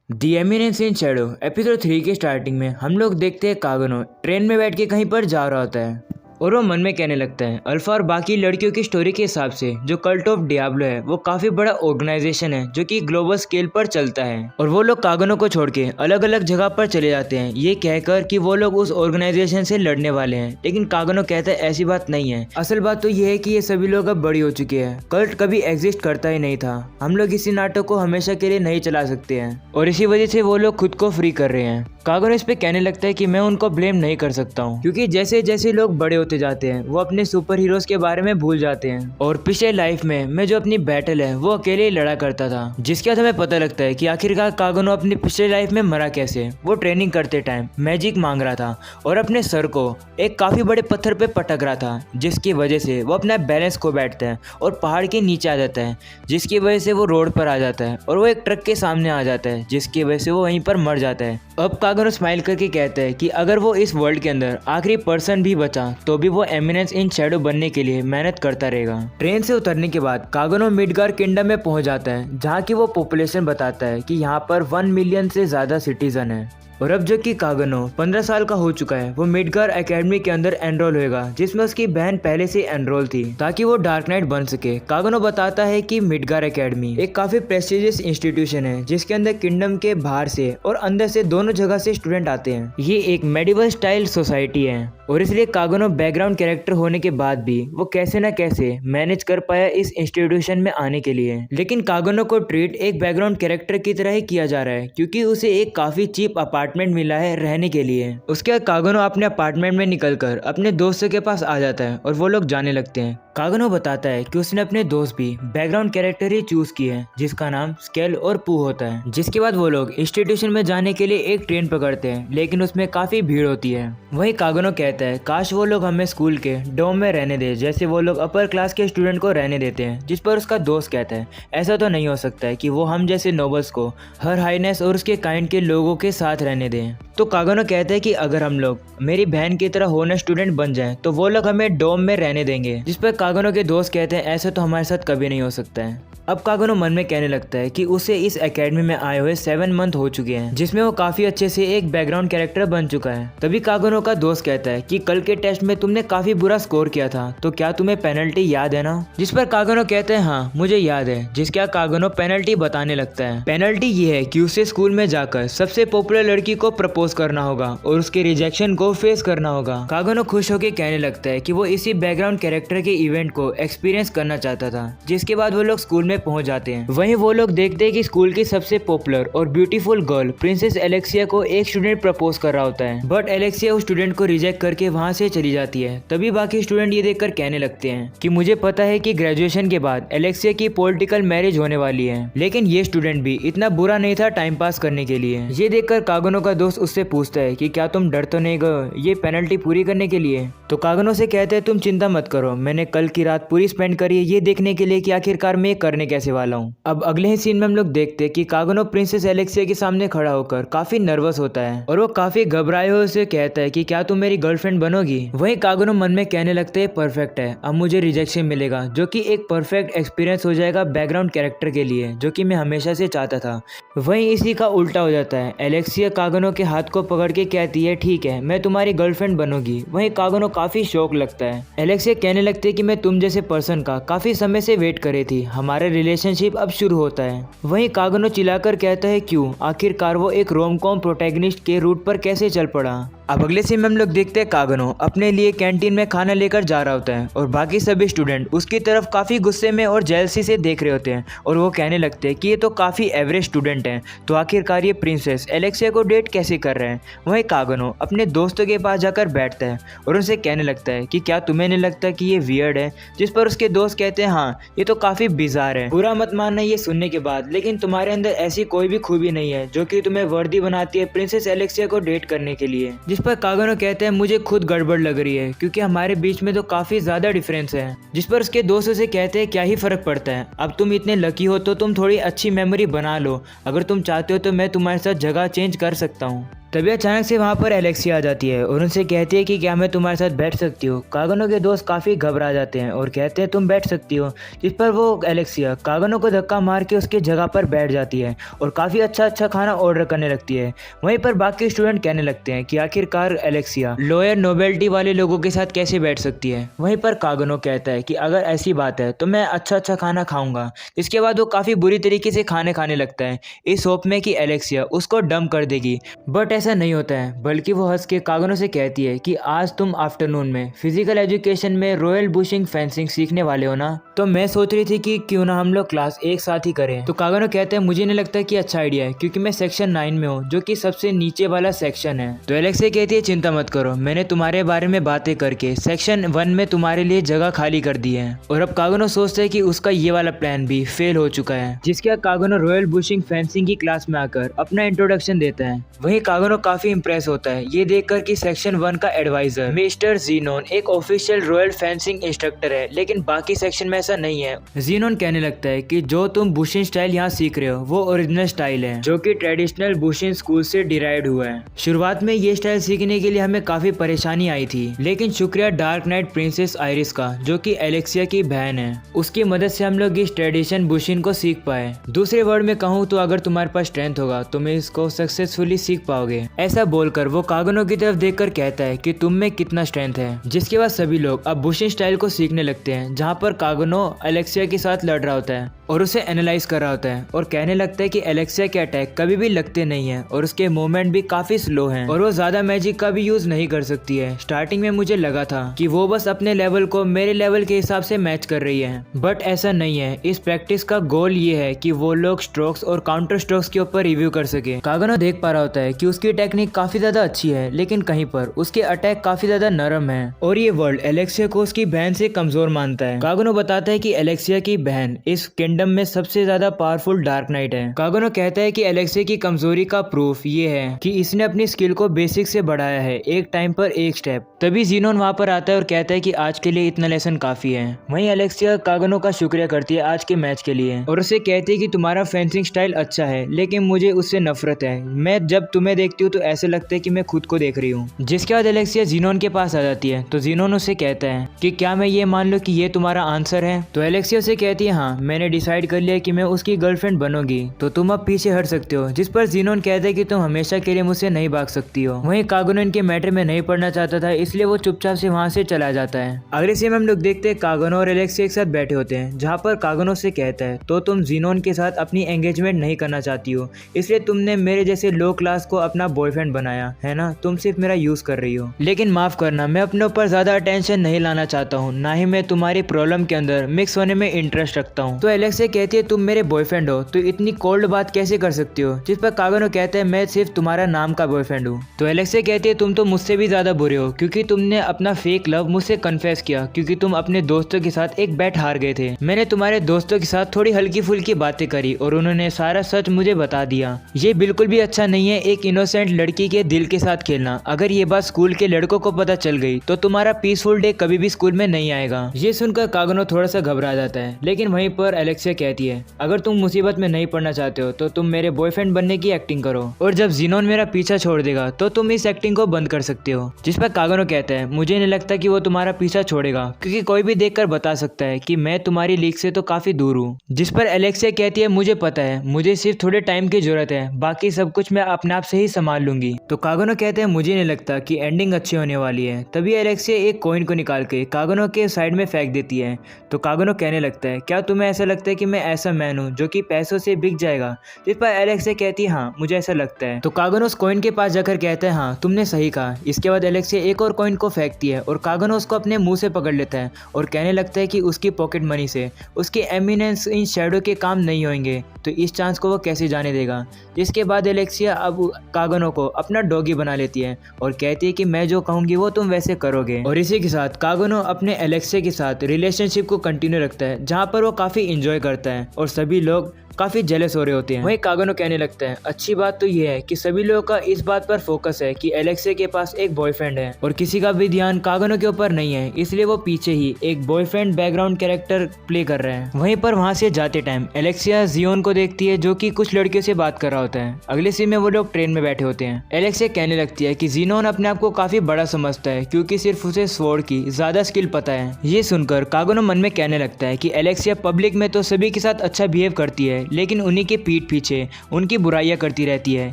The eminence in Shadow episode 3 के starting में हम लोग देखते हैं कागनो ट्रेन में बैठ के कहीं पर जा रहा होता है और वो मन में कहने लगता है अल्फा और बाकी लड़कियों की स्टोरी के हिसाब से जो कल्ट ऑफ डियाब्लो है वो काफी बड़ा ऑर्गेनाइजेशन है जो कि ग्लोबल स्केल पर चलता है और वो लोग कागनो को छोड़ के अलग अलग जगह पर चले जाते हैं ये कहकर कि वो लोग उस ऑर्गेनाइजेशन से लड़ने वाले हैं। लेकिन कागनो कहता है ऐसी बात नहीं है, असल बात तो ये है कि ये सभी लोग अब बड़ी हो चुके हैं, कल्ट कभी एग्जिस्ट करता ही नहीं था, हम लोग इसी नाटक को हमेशा के लिए नहीं चला सकते हैं और इसी वजह से वो लोग खुद को फ्री कर रहे हैं। कागनो इस पे कहने लगता है कि मैं उनको ब्लेम नहीं कर सकता हूँ क्योंकि जैसे जैसे लोग बड़े होते जाते हैं वो अपने सुपर हीरोज के बारे में भूल जाते हैं और पिछले लाइफ में मैं जो अपनी बैटल है वो अकेले ही लड़ा करता था, जिसके बाद हमें पता लगता है कि आखिरकार कागनो अपनी पिछले लाइफ में मरा कैसे। वो ट्रेनिंग करते टाइम मैजिक मांग रहा था और अपने सर को एक काफी बड़े पत्थर पे पटक रहा था जिसकी वजह से वो अपना बैलेंस खो बैठता है और पहाड़ के नीचे आ जाता है, जिसकी वजह से वो रोड पर आ जाता है और वो एक ट्रक के सामने आ जाता है जिसकी वजह से वो वहीं पर मर जाता है। अब कागनो स्माइल करके कहता है कि अगर वो इस वर्ल्ड के अंदर आखिरी पर्सन भी बचा तो भी वो एमिनेंस इन शैडो बनने के लिए मेहनत करता रहेगा। ट्रेन से उतरने के बाद कागनो मिडगार किंगडम में पहुंच जाता है जहां की वो पॉपुलेशन बताता है कि यहाँ पर 1 मिलियन से ज्यादा सिटीजन है और अब जो कि कागनो 15 साल का हो चुका है वो मिडगार एकेडमी के अंदर एनरोल होएगा जिसमें उसकी बहन पहले से एनरोल थी ताकि वो डार्क नाइट बन सके। कागनो बताता है कि मिडगार एकेडमी एक काफी प्रेस्टिजियस इंस्टीट्यूशन है जिसके अंदर किंगडम के बाहर से और अंदर से दोनों जगह से स्टूडेंट आते हैं। ये एक मेडिवल स्टाइल सोसाइटी है और इसलिए कागनो बैकग्राउंड कैरेक्टर होने के बाद भी वो कैसे न कैसे मैनेज कर पाया इस इंस्टीट्यूशन में आने के लिए। लेकिन कागनो को ट्रीट एक बैकग्राउंड कैरेक्टर की तरह ही किया जा रहा है क्योंकि उसे एक काफी चीप अपार्टमेंट मिला है रहने के लिए। उसके बाद कागनो अपने अपार्टमेंट में निकलकर अपने दोस्तों के पास आ जाता है और वो लोग जाने लगते हैं। कागनो बताता है कि उसने अपने दोस्त भी बैकग्राउंड कैरेक्टर ही चूज किए हैं जिसका नाम स्केल और पू होता है। जिसके बाद वो लोग इंस्टीट्यूशन में जाने के लिए एक ट्रेन पकड़ते हैं लेकिन उसमें काफी भीड़ होती है। वहीं कागनो कहता है काश वो लोग हमें स्कूल के डोम में रहने दे जैसे वो लोग अपर क्लास के स्टूडेंट को रहने देते हैं, जिस पर उसका दोस्त कहता है ऐसा तो नहीं हो सकता है कि वो हम जैसे नोबल्स को हर हाईनेस और उसके काइंड के लोगों के साथ रहने दें। तो कागनो कहता है कि अगर हम लोग मेरी बहन की तरह होने स्टूडेंट बन जाएं तो वो लोग हमें डोम में रहने देंगे, जिस पर कागनो के दोस्त कहते हैं ऐसा तो हमारे साथ कभी नहीं हो सकता है। अब कागनो मन में कहने लगता है कि उसे इस एकेडमी में आए हुए 7 मंथ हो चुके हैं जिसमें वो काफी अच्छे से एक बैकग्राउंड कैरेक्टर बन चुका है। तभी कागनो का दोस्त कहता है कि कल के टेस्ट में तुमने काफी बुरा स्कोर किया था तो क्या तुम्हें पेनल्टी याद है ना, जिस पर कागनो कहते हैं हाँ मुझे याद है, जिसका कागनो पेनल्टी बताने लगता है। पेनल्टी ये है कि उसे स्कूल में जाकर सबसे पॉपुलर लड़की को प्रपोज करना होगा और उसके रिजेक्शन को फेस करना होगा। कागनो खुश होकर कहने लगता है कि वो इसी बैकग्राउंड कैरेक्टर के इवेंट को एक्सपीरियंस करना चाहता था। जिसके बाद वो लोग स्कूल में पहुंच जाते हैं। वहीं वो लोग देखते हैं कि स्कूल की सबसे पॉपुलर और ब्यूटीफुल गर्ल प्रिंसेस एलेक्सिया को एक स्टूडेंट प्रपोज कर रहा होता है, बट एलेक्सिया उस स्टूडेंट को रिजेक्ट करके वहां से चली जाती है। तभी बाकी स्टूडेंट ये देखकर कहने लगते हैं कि मुझे पता है कि ग्रेजुएशन के बाद एलेक्सिया की पॉलिटिकल मैरिज होने वाली है, लेकिन ये स्टूडेंट भी इतना बुरा नहीं था टाइम पास करने के लिए। ये देखकर कागनो का दोस्त उससे पूछता है कि क्या तुम डर तो नहीं गए ये पेनल्टी पूरी करने के लिए। तो कागनो से कहते हैं तुम चिंता मत करो, मैंने कल की रात पूरी स्पेंड करी है ये देखने के लिए कि आखिरकार मैं करने कैसे वाला हूँ। अब अगले ही सीन में हम लोग देखते हैं कि कागनो प्रिंसेस एलेक्सिया के सामने खड़ा होकर काफी नर्वस होता है और वो काफी घबराए हुए उसे कहता है कि क्या तुम मेरी गर्लफ्रेंड बनोगी। वहीं कागनो मन में कहने लगते है परफेक्ट है, अब मुझे रिजेक्शन मिलेगा जो कि एक परफेक्ट एक्सपीरियंस हो जाएगा बैकग्राउंड कैरेक्टर के लिए जो कि मैं हमेशा से चाहता था। वहीं इसी का उल्टा हो जाता है, एलेक्सिया कागनो के हाथ को पकड़ के कहती है ठीक है मैं तुम्हारी गर्लफ्रेंड बनूंगी। वहीं कागनो काफी शौक लगता है। एलेक्सिया कहने लगती है कि मैं तुम जैसे पर्सन का काफी समय से वेट कर रही थी, हमारा रिलेशनशिप अब शुरू होता है। वहीं कागनो चिल्लाकर कहता है क्यों, आखिरकार वो एक रोम कॉम प्रोटैगनिस्ट के रूट पर कैसे चल पड़ा। अब अगले सीन में हम लोग देखते हैं कागनो अपने लिए कैंटीन में खाना लेकर जा रहा होता है और बाकी सभी स्टूडेंट उसकी तरफ काफी गुस्से में और जेलसी से देख रहे होते हैं और वो कहने लगते हैं कि ये तो काफी एवरेज स्टूडेंट हैं, तो आखिरकार ये प्रिंसेस एलेक्सिया को डेट कैसे कर रहे हैं। वहीं कागनो अपने दोस्तों के पास जाकर बैठता है और उनसे कहने लगता है कि क्या तुम्हें नहीं लगता कि ये वियर्ड है, जिस पर उसके दोस्त कहते हैं हाँ ये तो काफी बिजार है, बुरा मत मानना ये सुनने के बाद, लेकिन तुम्हारे अंदर ऐसी कोई भी खूबी नहीं है जो कि तुम्हें वर्दी बनाती है प्रिंसेस एलेक्सिया को डेट करने के लिए। जिस पर कागनो कहते हैं मुझे खुद गड़बड़ लग रही है क्योंकि हमारे बीच में तो काफी ज्यादा डिफरेंस है। जिस पर उसके दोस्त उसे कहते हैं क्या ही फर्क पड़ता है, अब तुम इतने लकी हो तो तुम थोड़ी अच्छी मेमोरी बना लो, अगर तुम चाहते हो तो मैं तुम्हारे साथ जगह चेंज कर सकता हूँ। तभी अचानक से वहाँ पर एलेक्सिया आ जाती है और उनसे कहती है कि क्या मैं तुम्हारे साथ बैठ सकती हूँ। कागनो के दोस्त काफ़ी घबरा जाते हैं और कहते हैं तुम बैठ सकती हो, जिस पर वो एलेक्सिया कागनो को धक्का मार के उसकी जगह पर बैठ जाती है और काफ़ी अच्छा खाना ऑर्डर करने लगती है। वहीं पर बाकी स्टूडेंट कहने लगते हैं कि आखिरकार एलेक्सिया लोअर नोबेलिटी वाले लोगों के साथ कैसे बैठ सकती है। वहीं पर कागनो कहता है कि अगर ऐसी बात है तो मैं अच्छा खाना खाऊंगा। इसके बाद वो काफ़ी बुरी तरीके से खाने लगता है, इस होप में कि एलेक्सिया उसको डंप कर देगी। बट ऐसा नहीं होता है, बल्कि वो हंस के कागनो से कहती है कि आज तुम आफ्टरनून में फिजिकल एजुकेशन में रॉयल बुशिंग फेंसिंग सीखने वाले हो ना, तो मैं सोच रही थी कि क्यों ना हम लोग क्लास एक साथ ही करें। तो कागनो कहते हैं मुझे नहीं लगता कि अच्छा आइडिया है, क्योंकि मैं सेक्शन 9 में हूँ, जो कि सबसे नीचे वाला सेक्शन है। तो एलेक्सिया कहती है चिंता मत करो, मैंने तुम्हारे बारे में बातें करके सेक्शन 1 में तुम्हारे लिए जगह खाली कर दी है। और अब कागनो सोचता है कि उसका ये वाला प्लान भी फेल हो चुका है, जिसके बाद कागनो रॉयल बुशिंग फेंसिंग की क्लास में आकर अपना इंट्रोडक्शन देता है। वहीं कागनो काफी इंप्रेस होता है ये देखकर कि सेक्शन 1 का एडवाइजर मिस्टर ज़ीनोन एक ऑफिशियल रॉयल फेंसिंग इंस्ट्रक्टर है, लेकिन बाकी सेक्शन में ऐसा नहीं है। ज़ीनोन कहने लगता है कि जो तुम बुशिन स्टाइल यहाँ सीख रहे हो वो ओरिजिनल स्टाइल है, जो कि ट्रेडिशनल बुशिन स्कूल से डिराइव्ड हुआ है। शुरुआत में ये स्टाइल सीखने के लिए हमें काफी परेशानी आई थी, लेकिन शुक्रिया डार्क नाइट प्रिंसेस आइरिस का, जो कि एलेक्सिया की बहन है, उसकी मदद से हम लोग इस ट्रेडिशन बुशिन को सीख पाए। दूसरे वर्ड में कहूँ तो अगर तुम्हारे पास स्ट्रेंथ होगा तो मैं इसको सक्सेसफुली सीख पाओगे। ऐसा बोलकर वो कागनो की तरफ देखकर कहता है कि तुम में कितना स्ट्रेंथ है। जिसके बाद सभी लोग अब बुशिन स्टाइल को सीखने लगते हैं, जहाँ पर कागनो एलेक्सिया के साथ लड़ रहा होता है और उसे एनालाइज कर रहा होता है और कहने लगता है कि एलेक्सिया के अटैक कभी भी लगते नहीं है और उसके मूवमेंट भी काफी स्लो हैं और वो ज्यादा मैजिक का भी यूज नहीं कर सकती है। स्टार्टिंग में मुझे लगा था कि वो बस अपने लेवल को मेरे लेवल के हिसाब से मैच कर रही है, बट ऐसा नहीं है। इस प्रैक्टिस का गोल ये है कि वो लोग स्ट्रोक्स और काउंटर स्ट्रोक्स के ऊपर रिव्यू कर सके। कागनो देख पा रहा होता है कि उसकी टेक्निक काफी ज्यादा अच्छी है, लेकिन कहीं पर उसके अटैक काफी ज्यादा नरम है और ये वर्ल्ड एलेक्सिया को उसकी बहन से कमजोर मानता है। कागनो बताता है कि एलेक्सिया की बहन इस किंगडम में सबसे ज्यादा पावरफुल डार्क नाइट है। कागनो कहता है कि एलेक्सिया की कमजोरी का प्रूफ ये है कि इसने अपनी स्किल को बेसिक से बढ़ाया है, एक टाइम पर एक स्टेप। तभी ज़ीनोन वहां पर आता है और कहता है कि आज के लिए इतना लेसन काफी है। वहीं एलेक्सिया कागनो का शुक्रिया करती है आज के मैच के लिए और उसे कहती है कि तुम्हारा फेंसिंग स्टाइल अच्छा है, लेकिन मुझे उससे नफरत है। मैं जब तुम्हें देखती हूँ तो ऐसे लगता है कि मैं खुद को देख रही हूँ। जिसके बाद एलेक्सिया ज़ीनोन के पास आ जाती है तो ज़ीनोन उसे कहता है कि क्या मैं ये मान लूं कि ये तुम्हारा आंसर है। तो एलेक्सिया उसे कहती है हाँ, मैंने डिसाइड कर लिया कि मैं उसकी गर्लफ्रेंड बनूंगी, तो तुम अब पीछे हट सकते हो। जिस पर ज़ीनोन कहता है कि तुम हमेशा के लिए मुझसे नहीं भाग सकती हो। वहीं कागनो इनके मैटर में नहीं पढ़ना चाहता था, इसलिए वो चुपचाप से वहां से चला जाता है। अगले सीन में हम लोग देखते हैं कागनो और एलेक्सिया एक साथ बैठे होते हैं, जहाँ पर कागनो से कहता है तो तुम ज़ीनोन के साथ अपनी एंगेजमेंट नहीं करना चाहती हो, इसलिए तुमने मेरे जैसे लो क्लास को अपना बॉयफ्रेंड बनाया है ना, तुम सिर्फ मेरा यूज कर रही हो। लेकिन माफ करना, मैं अपने ऊपर ज्यादा अटेंशन नहीं लाना चाहता हूँ, ना ही मैं तुम्हारी प्रॉब्लम के अंदर मिक्स होने में इंटरेस्ट रखता हूँ। तो एलेक्सिया कहती है तुम मेरे बॉयफ्रेंड हो तो इतनी कोल्ड बात कैसे कर सकती हो। जिस पर कागनो कहते हैं मैं सिर्फ तुम्हारा नाम का बॉयफ्रेंड हूँ। तो एलेक्सिया कहती है तुम तो मुझसे भी ज्यादा बुरे हो, क्योंकि तुमने अपना फेक लव मुझसे कन्फेस किया, क्योंकि तुम अपने दोस्तों के साथ एक बैट हार गए थे। मैंने तुम्हारे दोस्तों के साथ थोड़ी हल्की फुल्की बातें करी और उन्होंने सारा सच मुझे बता दिया। ये बिल्कुल भी अच्छा नहीं है एक इनोसेंट लड़की के दिल के साथ खेलना। अगर ये बात स्कूल के लड़कों को पता चल गई तो तुम्हारा पीसफुल डे कभी भी स्कूल में नहीं आएगा। ये सुनकर कागनो थोड़ा सा घबरा जाता है, लेकिन वहीं पर एलेक्सिया कहती है अगर तुम मुसीबत में नहीं पड़ना चाहते हो तो तुम मेरे बॉयफ्रेंड बनने की एक्टिंग करो, और जब ज़ीनोन मेरा पीछा छोड़ देगा तो तुम इस एक्टिंग को बंद कर सकते हो। जिस पर कागनो कहता है मुझे नहीं लगता कि वो तुम्हारा पीछा छोड़ेगा, क्योंकि कोई भी देखकर बता सकता है कि मैं तुम्हारी लीग से तो काफी दूर हूँ। जिस पर एलेक्सिया कहती है मुझे पता है, मुझे सिर्फ थोड़े टाइम की जरूरत है, बाकी सब कुछ मैं अपने आप से ही संभाल लूंगी। तो कागनो कहते हैं मुझे नहीं लगता कि एंडिंग अच्छी होने वाली है। तभी एलेक्सिया एक कॉइन को निकाल के कागनो के साइड में फेंक देती है। तो कागनो कहने लगता है क्या तुम्हें ऐसा लगता है कि मैं ऐसा मैन हूँ जो कि पैसों से बिक जाएगा। जिस पर एलेक्सिया कहती है हाँ मुझे ऐसा लगता है। तो कागनो उस कॉइन के पास जाकर कहता है हाँ तुमने सही कहा। इसके बाद एलेक्सिया एक और कॉइन को फेंकती है और कागनो उसको अपने मुंह से पकड़ लेता है और कहने लगता है कि उसकी पॉकेट मनी से उसके एमिनेंस इन शैडो के काम नहीं होंगे, तो इस चांस को वो कैसे जाने देगा। जिसके बाद एलेक्सिया अब कागनो को अपना डॉगी बना लेती है और कहती है कि मैं जो कहूंगी वो तुम वैसे करोगे। और इसी के साथ कागनो अपने एलेक्सिया के साथ रिलेशनशिप को कंटिन्यू रखता है, जहाँ पर वो काफी इंजॉय करता है और सभी लोग काफी जेलस हो रहे होते हैं। वहीं कागनो कहने लगता है अच्छी बात तो ये है कि सभी लोगों का इस बात पर फोकस है कि एलेक्सिया के पास एक बॉयफ्रेंड है और किसी का भी ध्यान कागनो के ऊपर नहीं है, इसलिए वो पीछे ही एक बॉयफ्रेंड बैकग्राउंड कैरेक्टर प्ले कर रहे हैं। वहीं पर वहां से जाते टाइम एलेक्सिया ज़ीनोन को देखती है जो कि कुछ लड़कियों से बात कर रहा होता है। अगले सीन में वो लोग ट्रेन में बैठे बैठे होते हैं। एलेक्सिया कहने लगती है कि ज़ीनोन अपने आप को काफी बड़ा समझता है क्योंकि सिर्फ उसे स्वॉर्ड की ज्यादा स्किल पता है। ये सुनकर कागुनो मन में कहने लगता है कि एलेक्सिया पब्लिक में तो सभी के साथ अच्छा बिहेव करती है लेकिन उन्हीं के पीठ पीछे उनकी बुराइयां करती रहती है।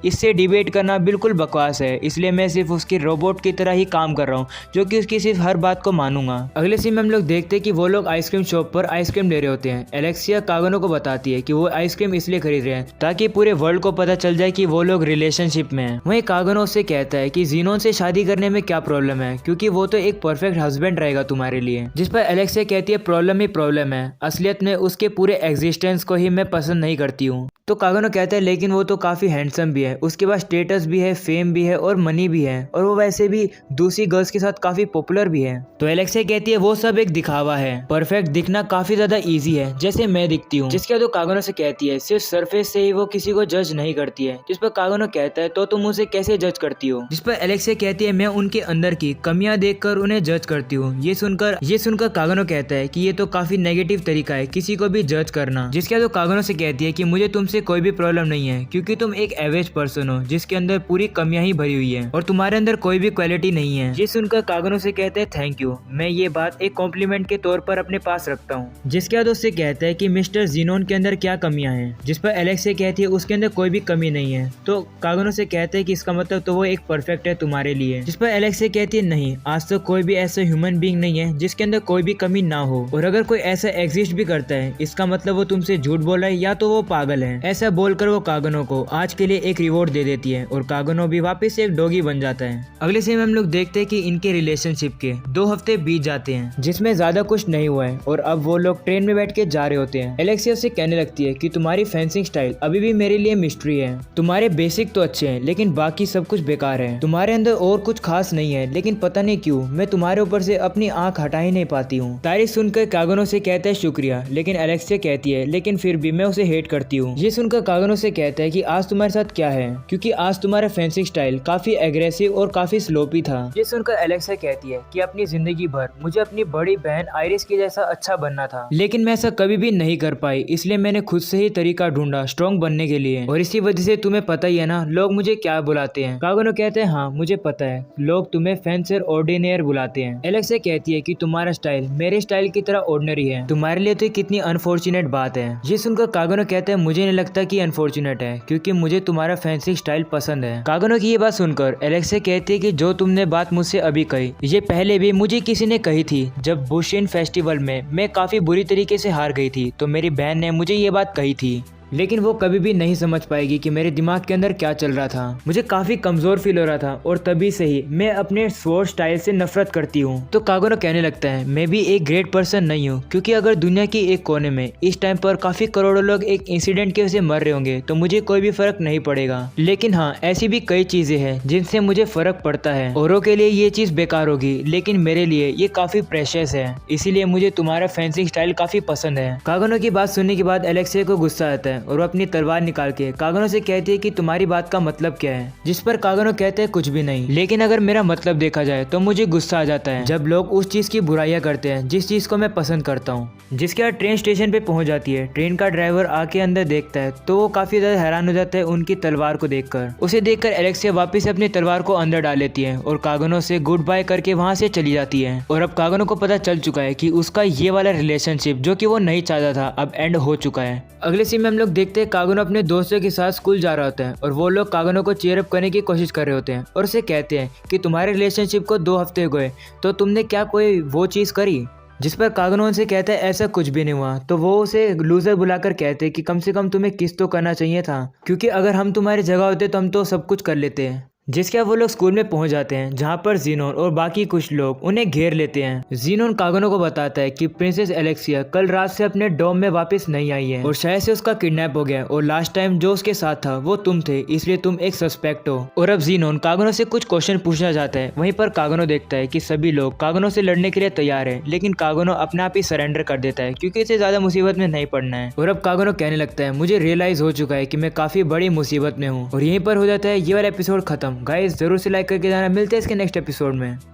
इससे डिबेट करना बिल्कुल बकवास है, इसलिए मैं सिर्फ उसकी रोबोट की तरह ही काम कर रहा हूँ जो कि उसकी सिर्फ हर बात को मानूंगा। अगले सीन में हम लोग देखते हैं कि वो लोग आइसक्रीम शॉप पर आइसक्रीम ले रहे होते हैं। एलेक्सिया कागुनो को बताती है कि वो आइसक्रीम इसलिए खरीद रहे हैं ताकि पूरे वर्ल्ड को पता चल जाए कि वो लोग रिलेशनशिप में हैं। वहीं कागुनो उससे कहता है कि ज़ीनोन से शादी करने में क्या प्रॉब्लम है क्योंकि वो तो एक परफेक्ट हस्बैंड रहेगा तुम्हारे लिए। जिस पर एलेक्सिया कहती है प्रॉब्लम ही प्रॉब्लम है, असलियत में उसके पूरे एग्जिस्टेंस को ही मैं पसंद नहीं करती हूँ। तो कागुनो कहता है लेकिन वो तो काफी हैंडसम भी है, उसके पास स्टेटस भी है, फेम भी है और मनी भी है और वो वैसे भी दूसरी गर्ल्स के साथ काफी पॉपुलर भी है। तो एलेक्सिया कहती है वो सब एक दिखावा है, परफेक्ट दिखना काफी ज्यादा इजी है जैसे मैं दिखती हूँ। जिसके बाद वो कागुनो से कहती है सिर्फ सरफेस से ही वो किसी को जज नहीं करती है। जिस पर कागुनो कहता है तो तुम उसे कैसे जज करती हो। जिस पर एलेक्सिया कहती है मैं उनके अंदर की कमियां देखकर उन्हें जज करती हूँ। ये सुनकर कागुनो कहता है कि ये तो काफी नेगेटिव तरीका है किसी को भी जज करना। जिसके बाद वो कागुनो से कहती है कि मुझे तुमसे कोई भी प्रॉब्लम नहीं है क्योंकि तुम एक एवरेज पर्सन हो जिसके अंदर पूरी कमियां ही भरी हुई है और तुम्हारे अंदर कोई भी क्वालिटी नहीं है। ये सुनकर कागुनो से कहते हैं थैंक यू, मैं ये बात एक कॉम्प्लीमेंट के तौर पर अपने पास रखता हूँ। जिसके बाद उससे कहता है कि मिस्टर ज़ीनोन के अंदर क्या कमियां हैं। जिस पर एलेक्सिया कहती है उसके अंदर कोई भी कमी नहीं है। तो कागुनो से कहते हैं कि इसका मतलब तो वो एक परफेक्ट है तुम्हारे लिए। जिस पर एलेक्सिया कहती है नहीं, आज तक कोई भी ऐसा ह्यूमन बीइंग नहीं है जिसके अंदर कोई भी कमी ना हो और अगर कोई ऐसा एग्जिस्ट भी करता है इसका मतलब वो तुमसे झूठ बोल रहा है या तो वो पागल है। ऐसा बोलकर वो कागुनो को आज के लिए एक रिवॉर्ड दे देती है और कागुनो भी वापस से एक डॉगी बन जाता है। अगले सीन में हम लोग देखते हैं कि इनके रिलेशनशिप के 2 हफ्ते बीत जाते हैं जिसमें ज्यादा कुछ नहीं हुआ है और अब वो लोग ट्रेन में बैठ के जा रहे होते हैं। एलेक्सिया से कहने लगती है कि तुम्हारी फेंसिंग स्टाइल अभी भी मेरे लिए मिस्ट्री है। तुम्हारे बेसिक तो अच्छे हैं लेकिन बाकी सब कुछ बेकार है। तुम्हारे अंदर और कुछ खास नहीं है लेकिन पता नहीं क्यों मैं तुम्हारे ऊपर से अपनी आंख हटा ही नहीं पाती हूँ। तारीफ सुनकर कागुनो से कहता है शुक्रिया, लेकिन एलेक्सिया कहती है लेकिन फिर भी मैं उसे हेट करती हूँ। ये सुनकर कागुनो से कहता है कि आज तुम्हारे साथ क्या है क्योंकि आज तुम्हारा फेंसिंग स्टाइल काफी एग्रेसिव और काफी स्लोपी था। ये सुनकर एलेक्सिया कहती है कि अपनी जिंदगी भर मुझे अपनी बड़ी बहन आयरिस की जैसा अच्छा बनना था लेकिन मैं ऐसा कभी भी नहीं कर पाई, इसलिए मैंने खुद से ही तरीका ढूंढा स्ट्रॉन्ग बनने के लिए और इसी वजह से तुम्हें पता ही है ना लोग मुझे क्या बुलाते हैं। कागुनो कहते हैं हाँ मुझे पता है, लोग तुम्हें फेंसर ऑर्डिनेयर बुलाते हैं। एलेक्सिया कहती है कि तुम्हारा स्टाइल मेरे स्टाइल की तरह ऑर्डिनरी है, तुम्हारे लिए तो कितनी अनफॉर्चुनेट बात है। ये सुनकर कागुनो कहते हैं मुझे नहीं लगता कि अनफॉर्चुनेट है क्योंकि मुझे तुम्हारा फैंसी स्टाइल पसंद है। कागुनो की ये बात सुनकर एलेक्सिया कहती है कि जो तुमने बात मुझसे अभी कही ये पहले भी मुझे किसी ने कही थी। जब बुशिन फेस्टिवल में मैं काफी बुरी तरीके से हार गई थी तो मेरी बहन ने मुझे ये बात कही थी, लेकिन वो कभी भी नहीं समझ पाएगी कि मेरे दिमाग के अंदर क्या चल रहा था। मुझे काफी कमजोर फील हो रहा था और तभी से ही मैं अपने स्वॉर्ड स्टाइल से नफरत करती हूँ। तो कागुनो कहने लगता है मैं भी एक ग्रेट पर्सन नहीं हूँ क्योंकि अगर दुनिया की एक कोने में इस टाइम पर काफी करोड़ों लोग एक इंसिडेंट की वजह से मर रहे होंगे तो मुझे कोई भी फर्क नहीं पड़ेगा, लेकिन हाँ ऐसी भी कई चीजें हैं जिनसे मुझे फर्क पड़ता है। औरों के लिए ये चीज बेकार होगी लेकिन मेरे लिए ये काफी प्रेशियस है, इसीलिए मुझे तुम्हारा फैंसिंग स्टाइल काफी पसंद है। कागुनो की बात सुनने के बाद एलेक्सिया को गुस्सा आता है और वो अपनी तलवार निकाल के कागुनो से कहती है कि तुम्हारी बात का मतलब क्या है। जिस पर कागुनो कहते हैं कुछ भी नहीं, लेकिन अगर मेरा मतलब देखा जाए तो मुझे गुस्सा आ जाता है जब लोग उस चीज की बुराइयां करते हैं जिस चीज को मैं पसंद करता हूँ। जिसके बाद ट्रेन स्टेशन पे पहुंच जाती है। ट्रेन का ड्राइवर आके अंदर देखता है तो वो काफी ज्यादा हैरान हो जाता है उनकी तलवार को देखकर। उसे देखकर एलेक्सिया वापस अपनी तलवार को अंदर डाल लेती है और कागुनो से गुड बाय करके वहां से चली जाती है। और अब कागुनो को पता चल चुका है कि उसका ये वाला रिलेशनशिप जो कि वो नहीं चाहता था अब एंड हो चुका है। अगले सीन में हम लोग देखते हैं कागुनो अपने दोस्तों के साथ स्कूल जा रहा होता है और वो लोग कागुनो को चीयर अप करने की कोशिश कर रहे होते हैं और उसे कहते हैं कि तुम्हारे रिलेशनशिप को 2 हफ्ते हो गए तो तुमने क्या कोई वो चीज करी। जिस पर कागुनो उनसे कहता है ऐसा कुछ भी नहीं हुआ। तो वो उसे लूजर बुलाकर कहते हैं कि कम से कम तुम्हें किस तो करना चाहिए था क्योंकि अगर हम तुम्हारी जगह होते तो हम तो सब कुछ कर लेते हैं। जिसके वो लोग स्कूल में पहुंच जाते हैं जहां पर ज़ीनोन और बाकी कुछ लोग उन्हें घेर लेते हैं। ज़ीनोन कागुनो को बताता है कि प्रिंसेस एलेक्सिया कल रात से अपने डोम में वापस नहीं आई है और शायद से उसका किडनैप हो गया और लास्ट टाइम जो उसके साथ था वो तुम थे, इसलिए तुम एक सस्पेक्ट हो। और अब ज़ीनोन कागुनो से कुछ क्वेश्चन पूछना चाहता है। वहीं पर कागुनो देखता है कि सभी लोग कागुनो से लड़ने के लिए तैयार है, लेकिन कागुनो अपने आप ही सरेंडर कर देता है क्योंकि इसे ज्यादा मुसीबत में नहीं पड़ना है। और अब कागुनो कहने लगता है मुझे रियलाइज हो चुका है कि मैं काफी बड़ी मुसीबत में हूँ। और यहीं पर हो जाता है ये वाला एपिसोड खत्म। गाइस जरूर से लाइक करके जाना। मिलते हैं इसके नेक्स्ट एपिसोड में।